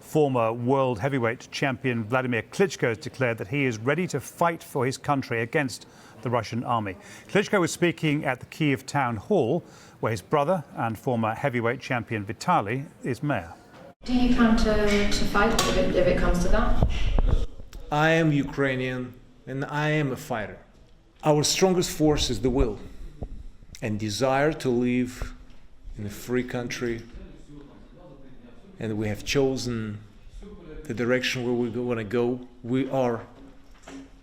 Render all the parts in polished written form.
Former world heavyweight champion Wladimir Klitschko has declared that he is ready to fight for his country against the Russian army. Klitschko was speaking at the Kyiv town hall, where his brother and former heavyweight champion Vitali is mayor. Do you plan to fight if it comes to that? I am Ukrainian and I am a fighter. Our strongest force is the will and desire to live in a free country, and we have chosen the direction where we want to go. We are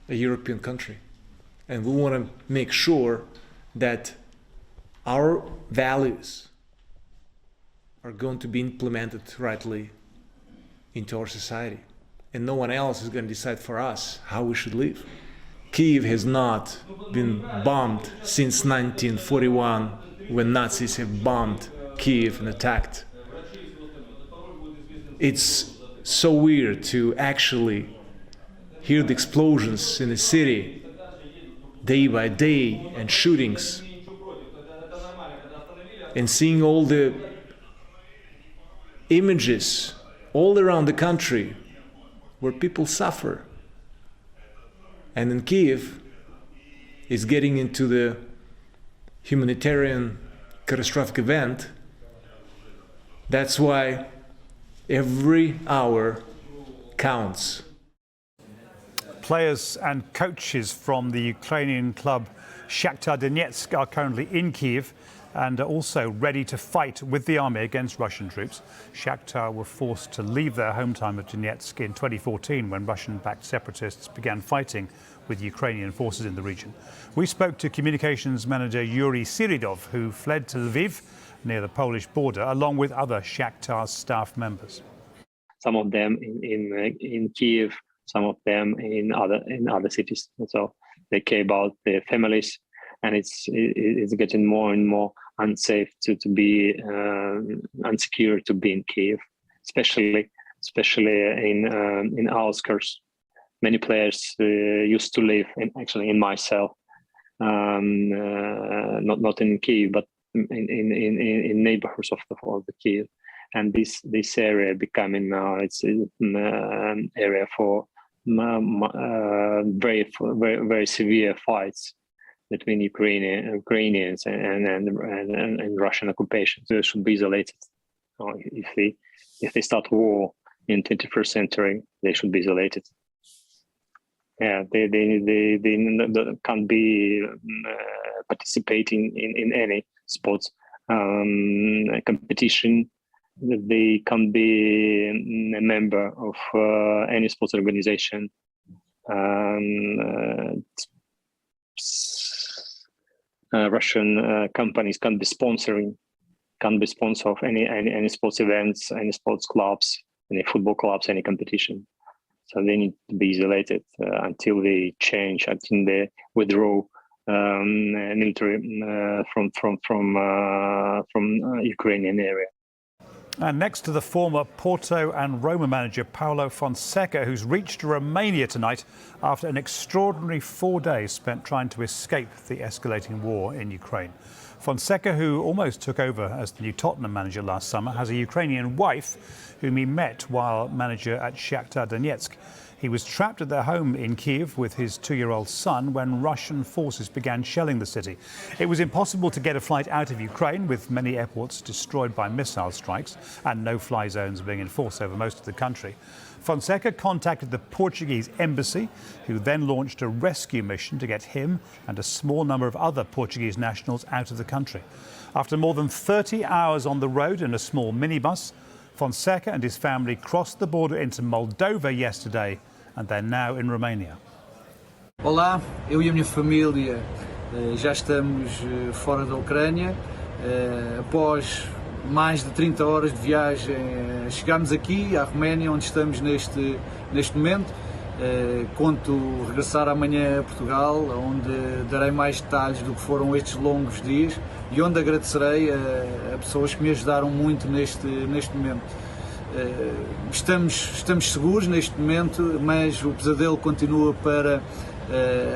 a European country, and we want to make sure that our values are going to be implemented rightly into our society, and no one else is going to decide for us how we should live. Kyiv has not been bombed since 1941, when Nazis have bombed Kyiv and attacked. It's so weird to actually hear the explosions in the city day by day and shootings, and seeing all the images all around the country where people suffer. And in Kyiv is getting into the humanitarian catastrophic event. That's why every hour counts. Players and coaches from the Ukrainian club Shakhtar Donetsk are currently in Kyiv and are also ready to fight with the army against Russian troops. Shakhtar were forced to leave their hometown of Donetsk in 2014 when Russian-backed separatists began fighting with Ukrainian forces in the region. We spoke to communications manager Yuri Siridov, who fled to Lviv near the Polish border, along with other Shakhtar staff members. Some of them in Kyiv, some of them in other cities. So they care about their families, and it's getting more and more unsafe to be unsecure to be in Kyiv, especially in outskirts. Many players used to live in my cell, not in Kyiv, but in neighborhoods of the Kyiv, and this area becoming now it's an area for very severe fights between Ukrainians and Russian occupation. They should be isolated. If they start war in 21st century, they should be isolated. Yeah, they can't be participating in any sports competition. They can't be a member of any sports organization. Russian companies can't be sponsor of any sports events, any sports clubs, any football clubs, any competition. So they need to be isolated until they change, until they withdraw military from Ukrainian area. And next to the former Porto and Roma manager Paulo Fonseca, who's reached Romania tonight after an extraordinary 4 days spent trying to escape the escalating war in Ukraine. Fonseca, who almost took over as the new Tottenham manager last summer, has a Ukrainian wife whom he met while manager at Shakhtar Donetsk. He was trapped at their home in Kyiv with his 2-year-old son when Russian forces began shelling the city. It was impossible to get a flight out of Ukraine, with many airports destroyed by missile strikes and no-fly zones being enforced over most of the country. Fonseca contacted the Portuguese embassy, who then launched a rescue mission to get him and a small number of other Portuguese nationals out of the country. After more than 30 hours on the road in a small minibus, Fonseca and his family crossed the border into Moldova yesterday, and they're now in Romania. Olá, eu e a minha família já estamos fora da Ucrânia. Após mais de 30 horas de viagem, chegámos aqui à Roménia, onde estamos neste momento. Conto regressar amanhã a Portugal, onde darei mais detalhes do que foram estes longos dias e onde agradecerei a pessoas que me ajudaram muito neste momento. Estamos seguros neste momento, mas o pesadelo continua para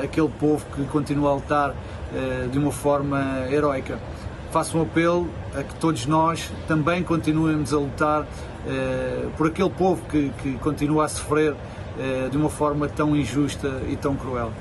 aquele povo que continua a lutar de uma forma heroica. faço um apelo a que todos nós também continuemos a lutar por aquele povo que continua a sofrer de uma forma tão injusta e tão cruel.